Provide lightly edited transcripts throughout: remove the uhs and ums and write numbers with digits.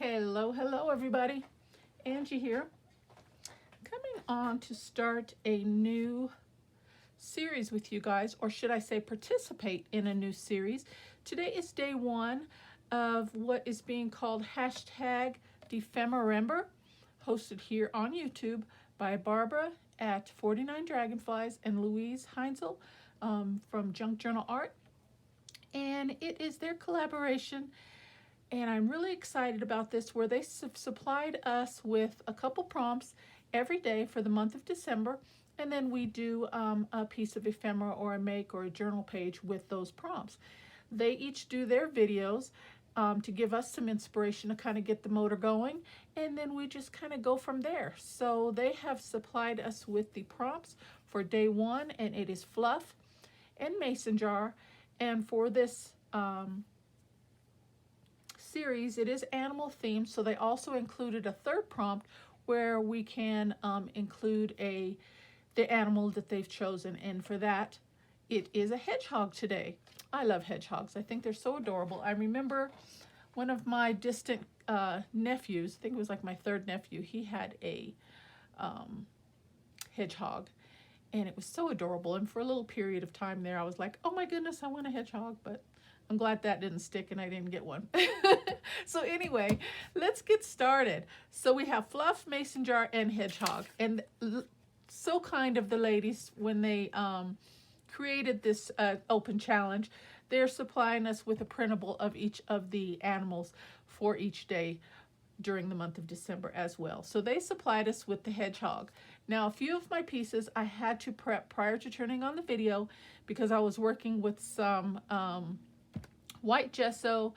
Hello, hello everybody. Angie here. Coming on to start a new series with you guys, or should I say participate in a new series. Today is day one of what is being called hashtag Defemmerember, hosted here on YouTube by Barbara at 49 Dragonflies and Louise Heinzel from Junk Journal Art. And it is their collaboration, and I'm really excited about this, where they supplied us with a couple prompts every day for the month of December, and then we do a piece of ephemera or a make or a journal page with those prompts. They each do their videos to give us some inspiration to kind of get the motor going, and then we just kind of go from there. So they have supplied us with the prompts for day one, and it is fluff and mason jar. And for this series, it is animal themed, so they also included a third prompt where we can include the animal that they've chosen, and for that it is a hedgehog today. I love hedgehogs. I think they're so adorable. I remember one of my distant nephews, I think it was like my third nephew, he had a hedgehog, and it was so adorable, and for a little period of time there I was like, oh my goodness, I want a hedgehog, but I'm glad that didn't stick and I didn't get one. So anyway, let's get started. So we have fluff, mason jar, and hedgehog. And so kind of the ladies, when they created this open challenge, they're supplying us with a printable of each of the animals for each day during the month of December as well. So they supplied us with the hedgehog. Now, a few of my pieces I had to prep prior to turning on the video because I was working with some white gesso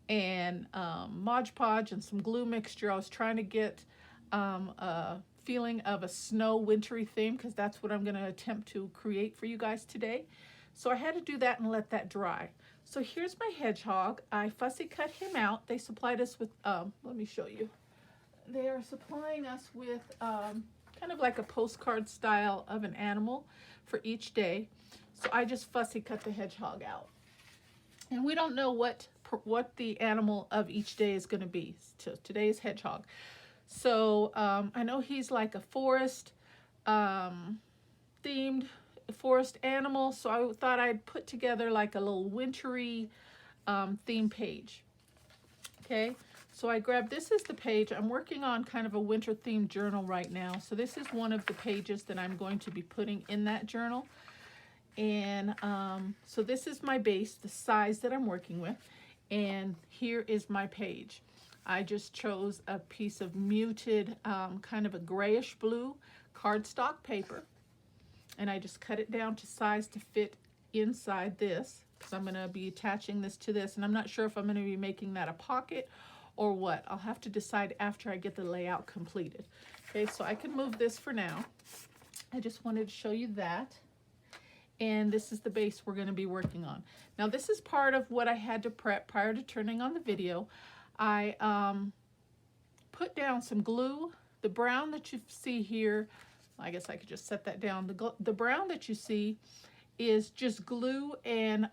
and Mod Podge and some glue mixture. I was trying to get a feeling of a snow wintry theme, because that's what I'm going to attempt to create for you guys today. So I had to do that and let that dry. So here's my hedgehog. I fussy cut him out. They supplied us with, let me show you. They are supplying us with kind of like a postcard style of an animal for each day. So I just fussy cut the hedgehog out. And we don't know what the animal of each day is going to be. So today's hedgehog. So I know he's like a forest themed forest animal. So I thought I'd put together like a little wintry theme page. Okay. So I grabbed, this is the page. I'm working on kind of a winter themed journal right now. So this is one of the pages that I'm going to be putting in that journal. And so this is my base, the size that I'm working with, and here is my page. I just chose a piece of muted kind of a grayish blue cardstock paper, and I just cut it down to size to fit inside this, because I'm going to be attaching this to this, and I'm not sure if I'm going to be making that a pocket or what. I'll have to decide after I get the layout completed. Okay, so I can move this for now. I just wanted to show you that. And this is the base we're going to be working on. Now this is part of what I had to prep prior to turning on the video. I put down some glue. The brown that you see here, I guess I could just set that down. The brown that you see is just glue and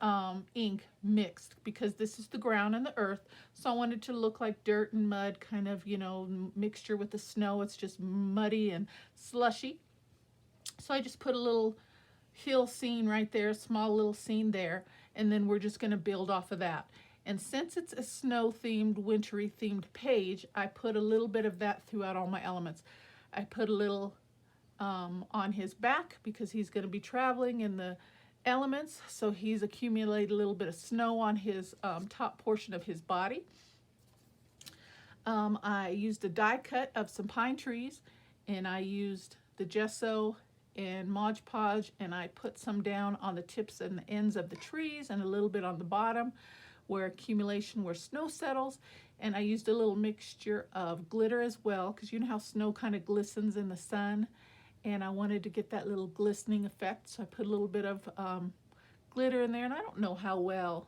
ink mixed, because this is the ground and the earth. So I wanted to look like dirt and mud, kind of, you know, mixture with the snow. It's just muddy and slushy. So I just put a little hill scene right there, small little scene there, and then we're just going to build off of that. And since it's a snow themed, wintry themed page, I put a little bit of that throughout all my elements. I put a little on his back, because he's going to be traveling in the elements, so he's accumulated a little bit of snow on his top portion of his body. I used a die cut of some pine trees, and I used the gesso and Mod Podge, and I put some down on the tips and the ends of the trees and a little bit on the bottom where accumulation, where snow settles. And I used a little mixture of glitter as well, because you know how snow kind of glistens in the sun, and I wanted to get that little glistening effect, so I put a little bit of glitter in there. And I don't know how well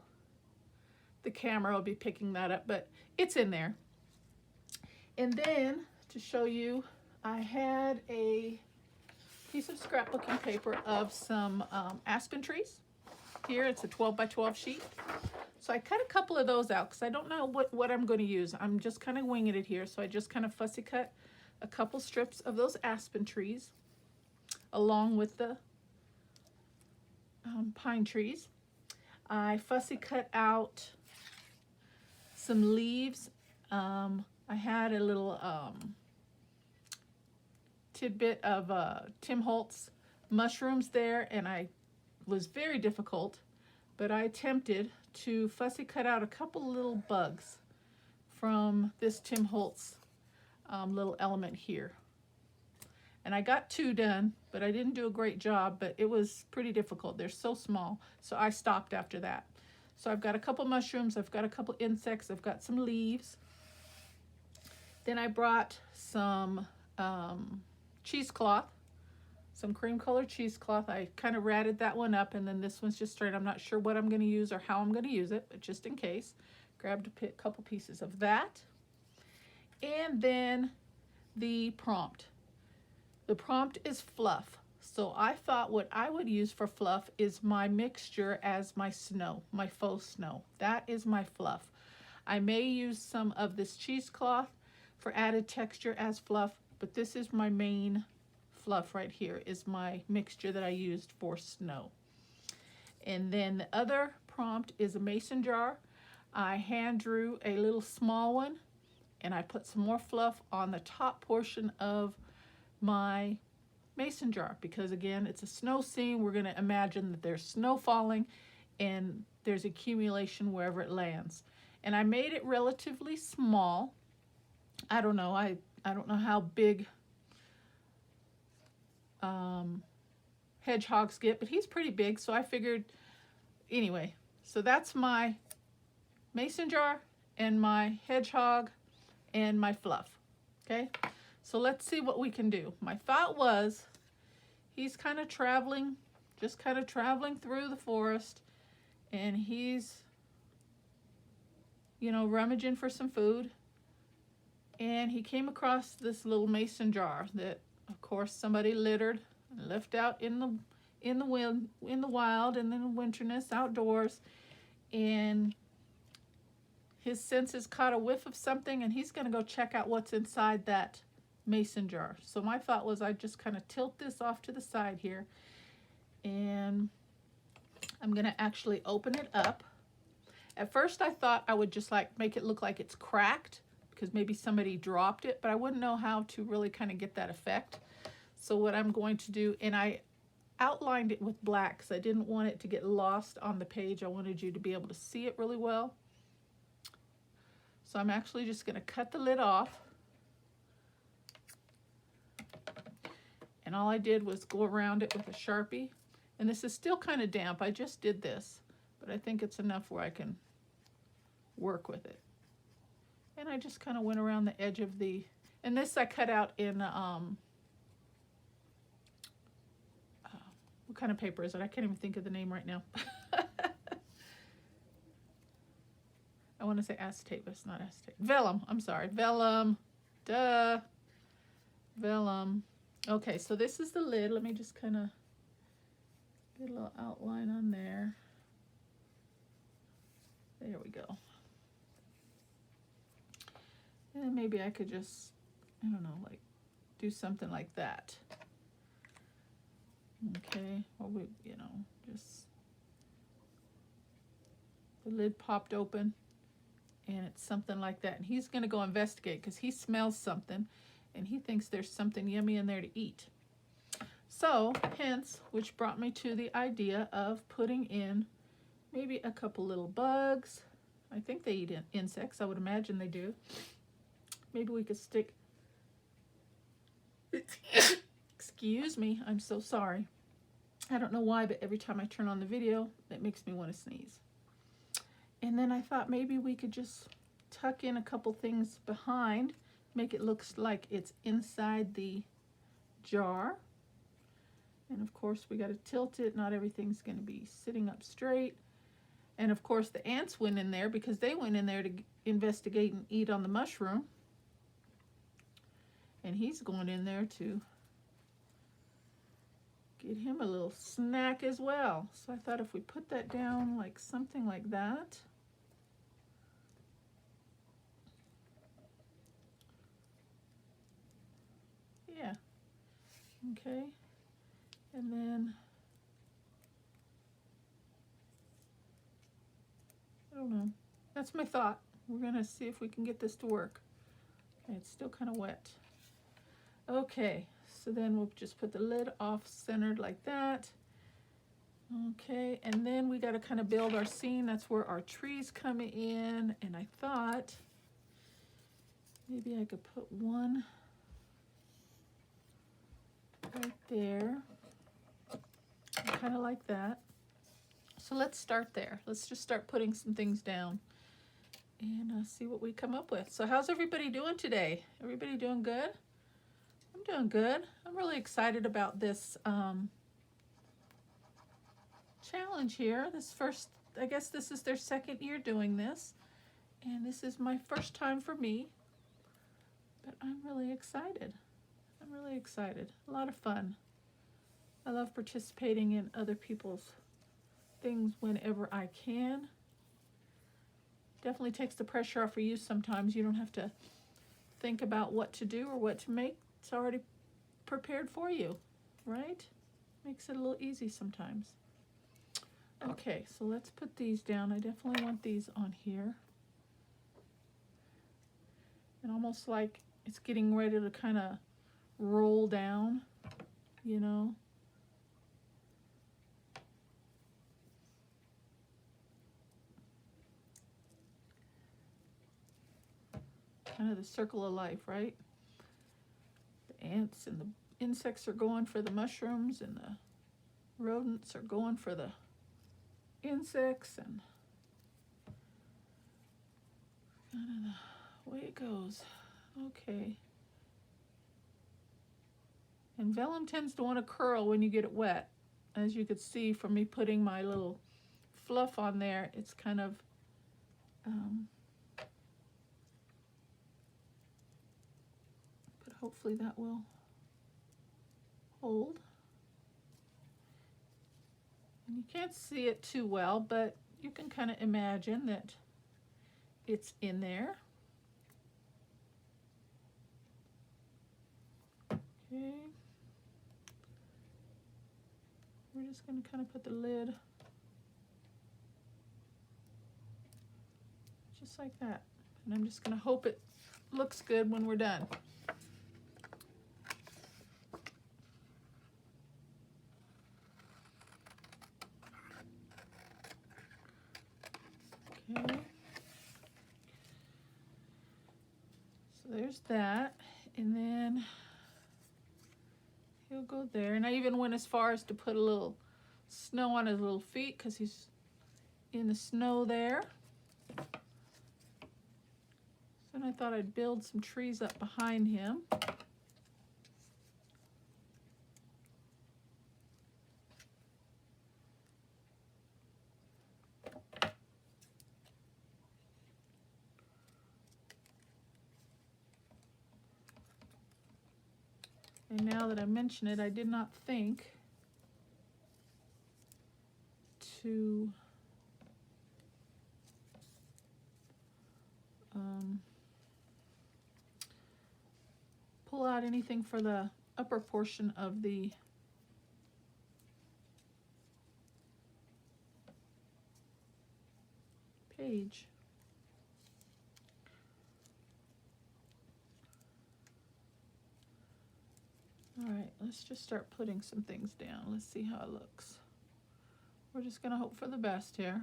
the camera will be picking that up, but it's in there. And then to show you, I had a piece of scrapbooking paper of some aspen trees. Here it's a 12 by 12 sheet. So I cut a couple of those out because I don't know what I'm going to use. I'm just kind of winging it here. So I just kind of fussy cut a couple strips of those aspen trees along with the pine trees. I fussy cut out some leaves. I had a little tidbit of Tim Holtz mushrooms there, and I was very difficult, but I attempted to fussy cut out a couple little bugs from this Tim Holtz little element here. And I got 2 done, but I didn't do a great job, but it was pretty difficult. They're so small, so I stopped after that. So I've got a couple mushrooms, I've got a couple insects, I've got some leaves. Then I brought some cheesecloth, some cream colored cheesecloth. I kind of ratted that one up, and then this one's just straight. I'm not sure what I'm going to use or how I'm going to use it, but just in case, grabbed a couple pieces of that. And then the prompt. The prompt is fluff. So I thought what I would use for fluff is my mixture as my snow, my faux snow. That is my fluff. I may use some of this cheesecloth for added texture as fluff, but this is my main fluff right here, is my mixture that I used for snow. And then the other prompt is a mason jar. I hand drew a little small one, and I put some more fluff on the top portion of my mason jar, because again, it's a snow scene. We're going to imagine that there's snow falling and there's accumulation wherever it lands. And I made it relatively small. I don't know. I don't know how big hedgehogs get, but he's pretty big, so I figured anyway. So that's my mason jar and my hedgehog and my fluff. Okay, so let's see what we can do. My thought was, he's kind of traveling, just kind of traveling through the forest, and he's, you know, rummaging for some food, and he came across this little mason jar that, of course, somebody littered and left out in the wild, and then winterness outdoors, and his senses caught a whiff of something, and he's going to go check out what's inside that mason jar. So my thought was I'd just kind of tilt this off to the side here, and I'm going to actually open it up. At first I thought I would just like make it look like it's cracked, because maybe somebody dropped it, but I wouldn't know how to really kind of get that effect. So what I'm going to do, and I outlined it with black because I didn't want it to get lost on the page. I wanted you to be able to see it really well. So I'm actually just going to cut the lid off. And all I did was go around it with a Sharpie. And this is still kind of damp. I just did this, but I think it's enough where I can work with it. And I just kind of went around the edge of the, and this I cut out in, what kind of paper is it? I can't even think of the name right now. I want to say acetate, but it's not acetate. Vellum, I'm sorry, vellum, duh, vellum. Okay, so this is the lid. Let me just kind of get a little outline on there. There we go. And maybe I could just, I don't know, like do something like that. Okay, or we, you know, just, the lid popped open, and it's something like that. And he's going to go investigate because he smells something, and he thinks there's something yummy in there to eat. So, hence, which brought me to the idea of putting in maybe a couple little bugs. I think they eat insects. I would imagine they do. Maybe we could stick, excuse me, I'm so sorry. I don't know why, but every time I turn on the video, it makes me want to sneeze. And then I thought maybe we could just tuck in a couple things behind, make it look like it's inside the jar. And of course we got to tilt it. Not everything's going to be sitting up straight. And of course the ants went in there because they went in there to investigate and eat on the mushroom. And he's going in there to get him a little snack as well. So I thought if we put that down like something like that, Yeah. Okay. And then, I don't know. That's my thought. We're going to see if we can get this to work. Okay, it's still kind of wet. Okay, so then we'll just put the lid off centered like that. Okay, and then we got to kind of build our scene. That's where our trees come in. And I thought maybe I could put one right there. Kind of like that. So let's start there. Let's just start putting some things down and see what we come up with. So how's everybody doing today? Everybody doing good? I'm doing good. I'm really excited about this challenge here. This first, I guess this is their second year doing this. And this is my first time for me. But I'm really excited. I'm really excited. A lot of fun. I love participating in other people's things whenever I can. Definitely takes the pressure off of you sometimes. You don't have to think about what to do or what to make. It's already prepared for you, right? Makes it a little easy sometimes. Okay, so let's put these down. I definitely want these on here. And almost like it's getting ready to kind of roll down, you know. Kind of the circle of life, right? The ants and the insects are going for the mushrooms, and the rodents are going for the insects, and kind of the way it goes. Okay. And vellum tends to want to curl when you get it wet. As you could see from me putting my little fluff on there, it's kind of but hopefully that will hold. And you can't see it too well, but you can kind of imagine that it's in there. Okay. We're just going to kind of put the lid just like that. And I'm just going to hope it looks good when we're done. Okay. So there's that. And then he'll go there. And I even went as far as to put a little snow on his little feet because he's in the snow there. So then I thought I'd build some trees up behind him. And now that I mention it, I did not think to pull out anything for the upper portion of the page. All right, let's just start putting some things down. Let's see how it looks. We're just going to hope for the best here.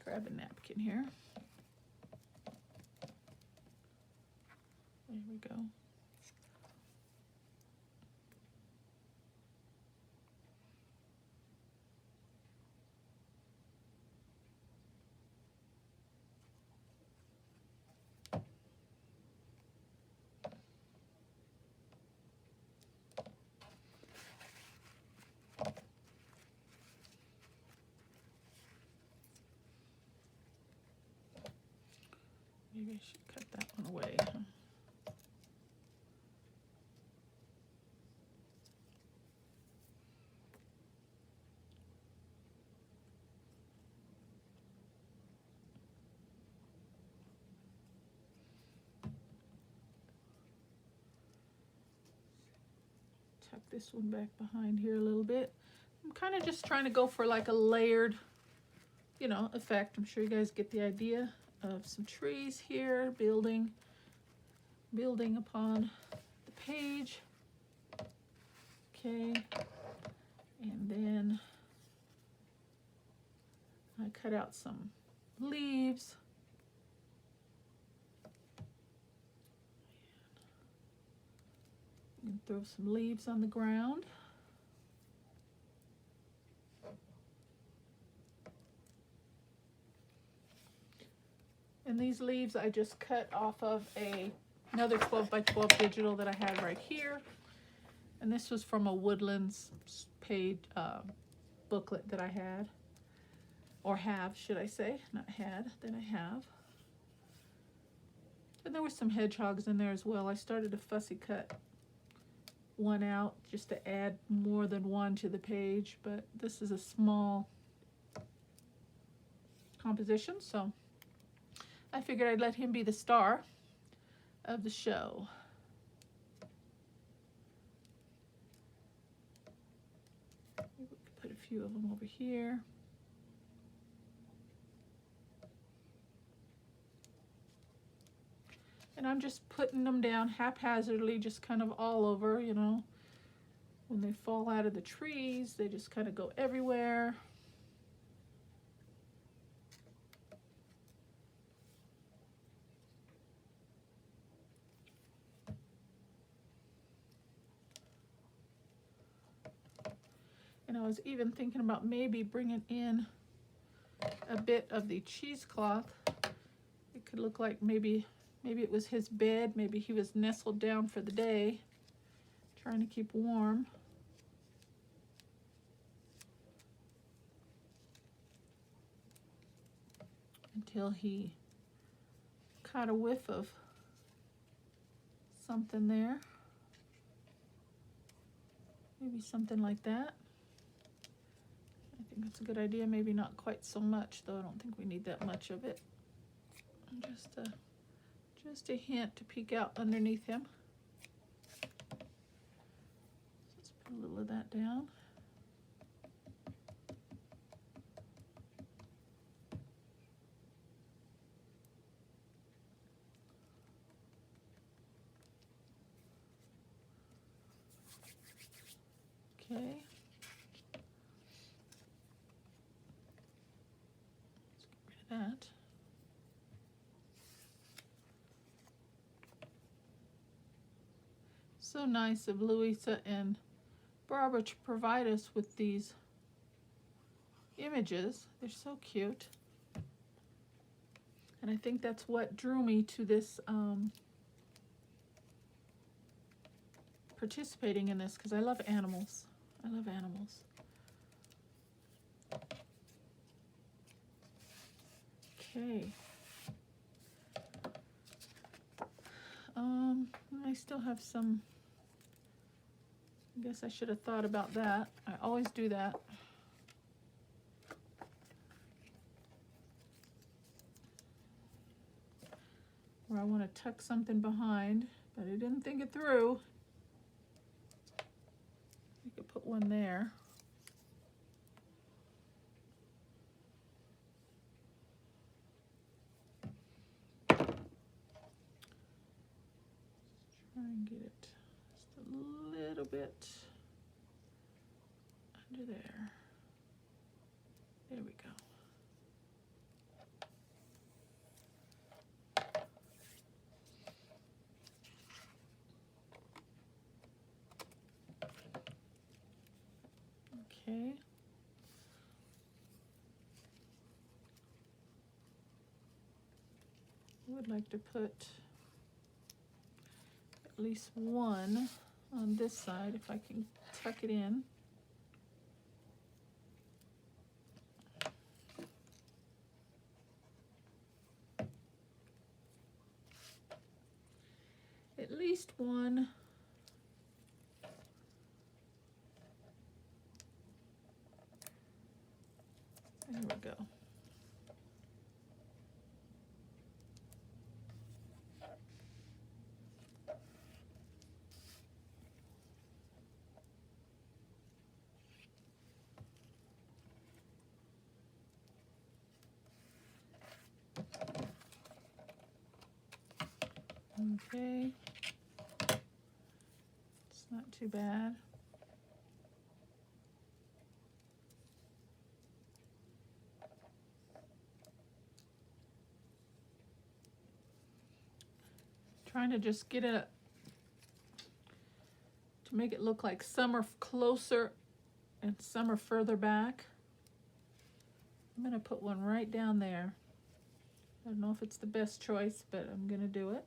Grab a napkin here. There we go. this one back behind here a little bit. I'm kind of just trying to go for like a layered, you know, effect. I'm sure you guys get the idea of some trees here, building upon the page. Okay, and then I cut out some leaves. And throw some leaves on the ground. And these leaves I just cut off of another 12 by 12 digital that I had right here. And this was from a Woodlands page booklet that I had. Or have, should I say. Not had, that I have. And there were some hedgehogs in there as well. I started to fussy cut one out just to add more than one to the page. But this is a small composition, so I figured I'd let him be the star of the show. Maybe we could put a few of them over here. And I'm just putting them down haphazardly, just kind of all over, you know. When they fall out of the trees, they just kind of go everywhere. And I was even thinking about maybe bringing in a bit of the cheesecloth. It could look like maybe it was his bed. Maybe he was nestled down for the day, trying to keep warm. Until he caught a whiff of something there. Maybe something like that. I think that's a good idea. Maybe not quite so much, though. I don't think we need that much of it. Just a hint to peek out underneath him. Let's put a little of that down. Okay. Let's get rid of that. So nice of Louisa and Barbara to provide us with these images. They're so cute. And I think that's what drew me to this, participating in this, because I love animals. I love animals. Okay. I still have some, I guess I should have thought about that. I always do that. Where I want to tuck something behind, but I didn't think it through. You could put one there. Try and get it just a little bit under there. There we go. Okay. I would like to put at least one on this side if I can tuck it in. At least one. There we go. Okay. It's not too bad. Trying to just get it to make it look like some are closer and some are further back. I'm going to put one right down there. I don't know if it's the best choice, but I'm going to do it.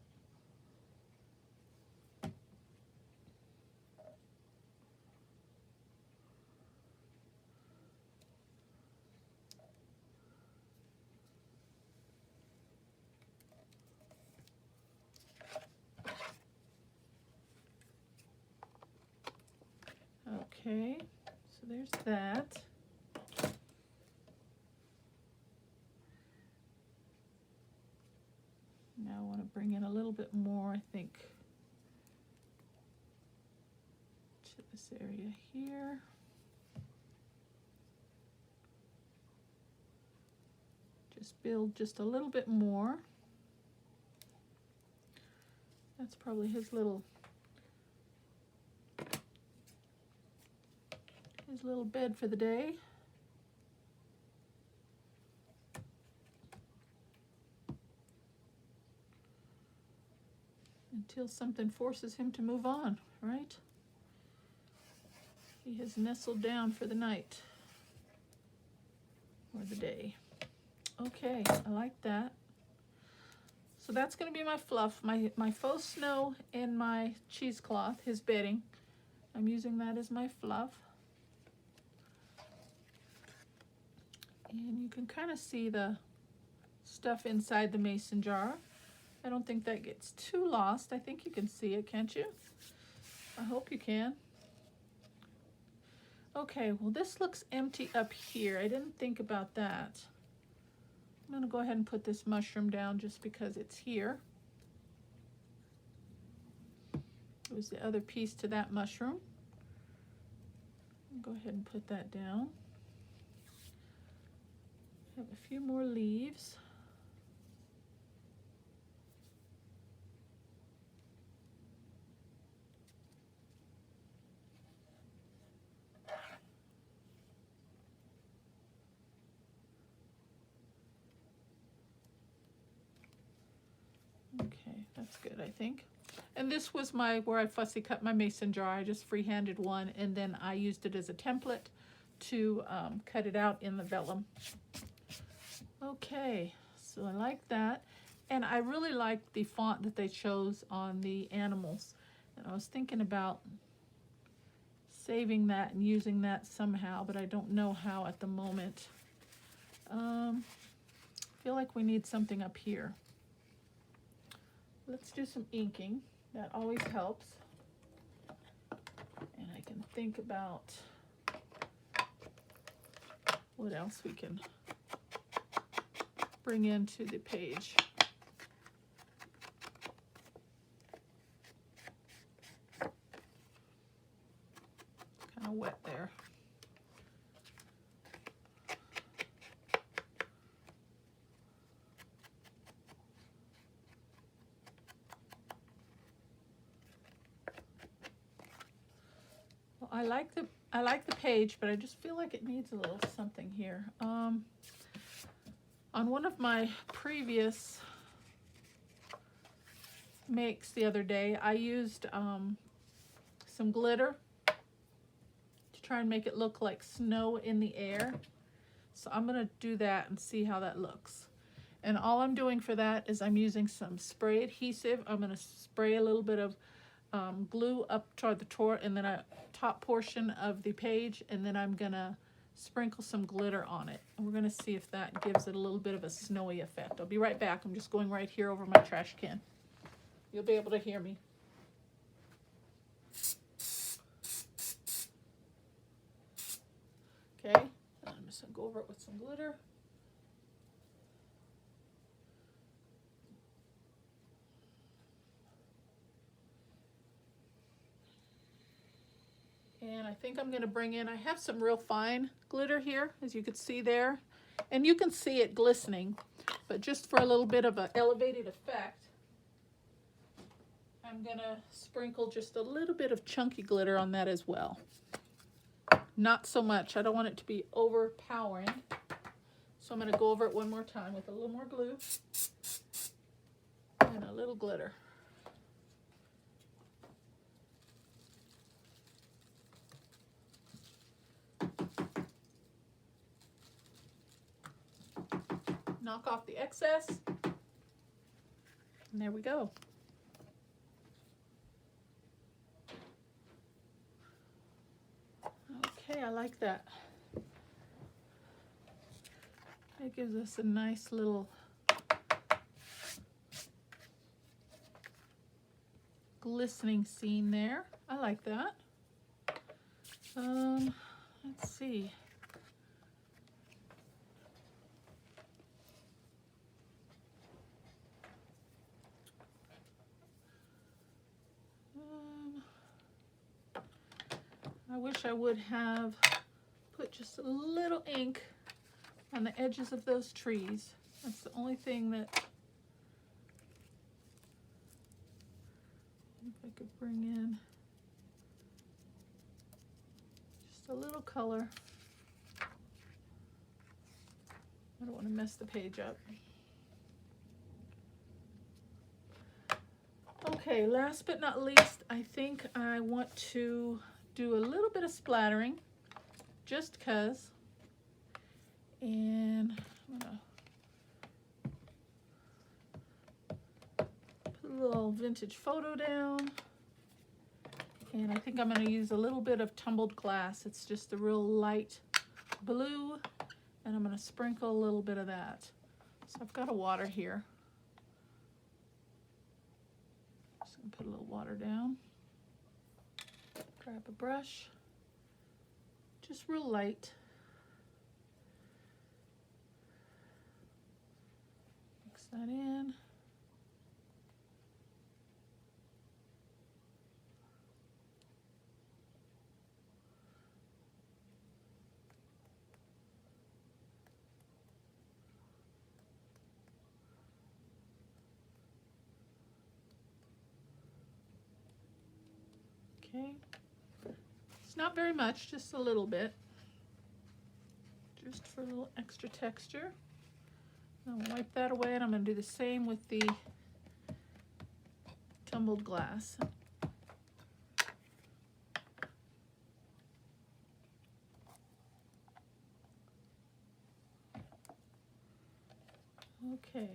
Okay, so there's that. Now I want to bring in a little bit more, I think, to this area here. Just build just a little bit more. That's probably his little bed for the day. Until something forces him to move on, right? He has nestled down for the night or the day. Okay, I like that. So that's going to be my fluff, my faux snow and my cheesecloth, his bedding. I'm using that as my fluff. And you can kind of see the stuff inside the mason jar. I don't think that gets too lost. I think you can see it, can't you? I hope you can. Okay, well this looks empty up here. I didn't think about that. I'm going to go ahead and put this mushroom down just because it's here. It was the other piece to that mushroom. Go ahead and put that down. Have a few more leaves. Okay, that's good, I think. And this was where I fussy cut my mason jar. I just freehanded one, and then I used it as a template to cut it out in the vellum. Okay, so I like that. And I really like the font that they chose on the animals. And I was thinking about saving that and using that somehow, but I don't know how at the moment. I feel like we need something up here. Let's do some inking. That always helps. And I can think about what else we can bring into the page. Kind of wet there. Well, I like the page, but I just feel like it needs a little something here. On one of my previous makes the other day, I used some glitter to try and make it look like snow in the air. So I'm going to do that and see how that looks. And all I'm doing for that is I'm using some spray adhesive. I'm going to spray a little bit of glue up toward the and then a top portion of the page, and then I'm going to sprinkle some glitter on it. And we're going to see if that gives it a little bit of a snowy effect. I'll be right back. I'm just going right here over my trash can. You'll be able to hear me. Okay, I'm just going to go over it with some glitter. And I think I'm going to bring in, I have some real fine glitter here, as you can see there. And you can see it glistening, but just for a little bit of an elevated effect, I'm gonna sprinkle just a little bit of chunky glitter on that as well. Not so much, I don't want it to be overpowering. So I'm gonna go over it one more time with a little more glue and a little glitter. Knock off the excess, and there we go. Okay, I like that. It gives us a nice little glistening scene there. I like that. Let's see. I wish I would have put just a little ink on the edges of those trees. That's the only thing that, if I could bring in just a little color. I don't want to mess the page up. Okay, last but not least, I think I want to do a little bit of splattering, just because. And I'm gonna put a little vintage photo down. And I think I'm gonna use a little bit of tumbled glass. It's just a real light blue, and I'm gonna sprinkle a little bit of that. So I've got a water here. Just gonna put a little water down. Grab a brush, just real light. Mix that in. Okay. It's not very much, just a little bit. Just for a little extra texture. I'll wipe that away, and I'm going to do the same with the tumbled glass. Okay.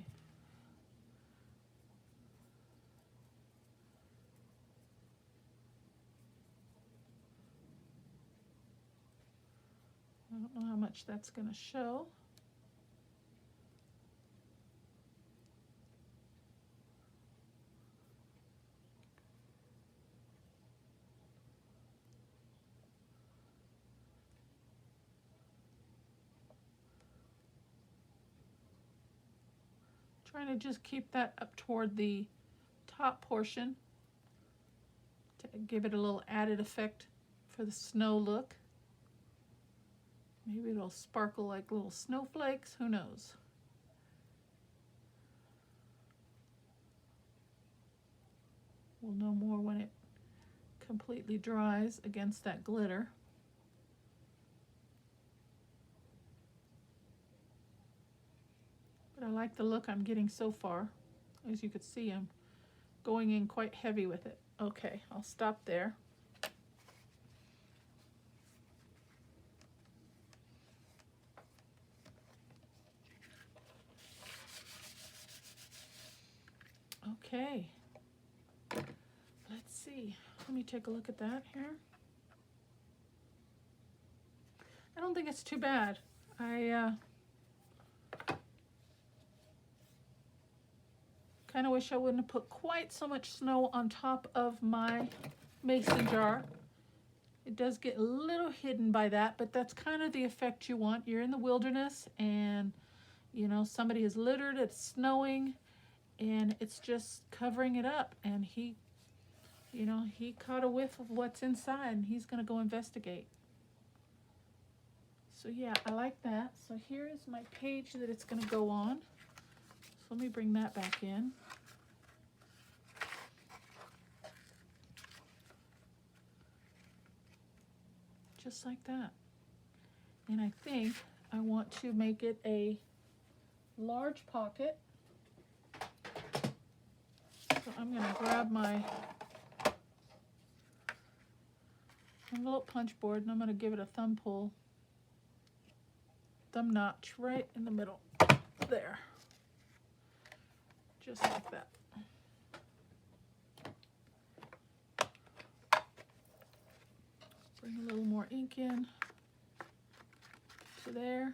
I don't know how much that's going to show. Trying to just keep that up toward the top portion to give it a little added effect for the snow look. Maybe it'll sparkle like little snowflakes, who knows. We'll know more when it completely dries against that glitter. But I like the look I'm getting so far. As you can see, I'm going in quite heavy with it. Okay, I'll stop there. Okay, let's see. Let me take a look at that here. I don't think it's too bad. I kind of wish I wouldn't have put quite so much snow on top of my mason jar. It does get a little hidden by that, but that's kind of the effect you want. You're in the wilderness, and you know, somebody has littered, it's snowing, and it's just covering it up, and he, you know, he caught a whiff of what's inside, and he's gonna go investigate. So yeah, I like that. So here is my page that it's gonna go on. So let me bring that back in. just like that. And I think I want to make it a large pocket. So I'm going to grab my envelope punch board and I'm going to give it a thumb pull, thumb notch right in the middle there, just like that. Bring a little more ink in to there.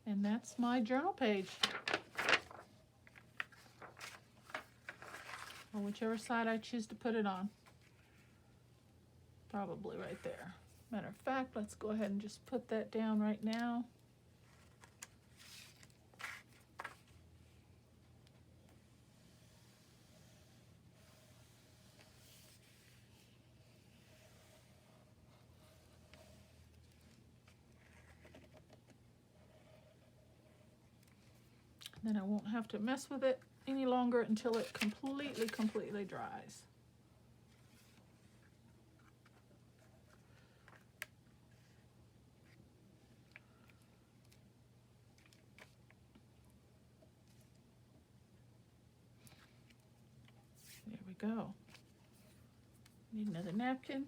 And that's my journal page. Or whichever side I choose to put it on. Probably right there. Matter of fact, let's go ahead and just put that down right now. Then I won't have to mess with it any longer until it completely dries. There we go. Need another napkin.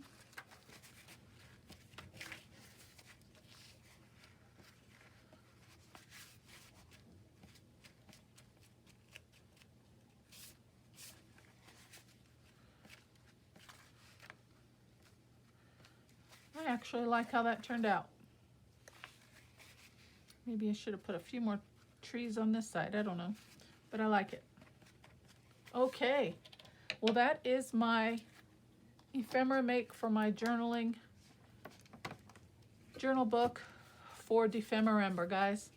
I actually like how that turned out. Maybe I should have put a few more trees on this side. I don't know, but I like it. Okay, well that is my ephemera make for my journaling journal book for Defemerember, guys.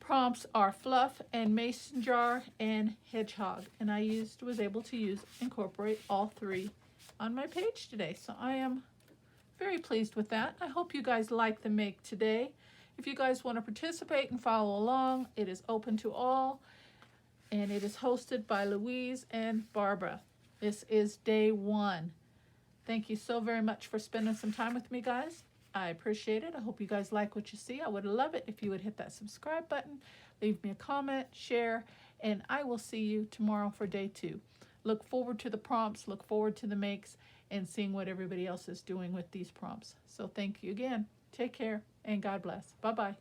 Prompts are fluff and mason jar and hedgehog, and I was able to incorporate all three on my page today. So I am very pleased with that. I hope you guys like the make today. If you guys want to participate and follow along, it is open to all, and it is hosted by Louise and Barbara. This is day 1. Thank you so very much for spending some time with me, guys. I appreciate it. I hope you guys like what you see. I would love it if you would hit that subscribe button, leave me a comment, share, and I will see you tomorrow for day 2. Look forward to the prompts, look forward to the makes, and seeing what everybody else is doing with these prompts. So thank you again. Take care, and God bless. Bye-bye.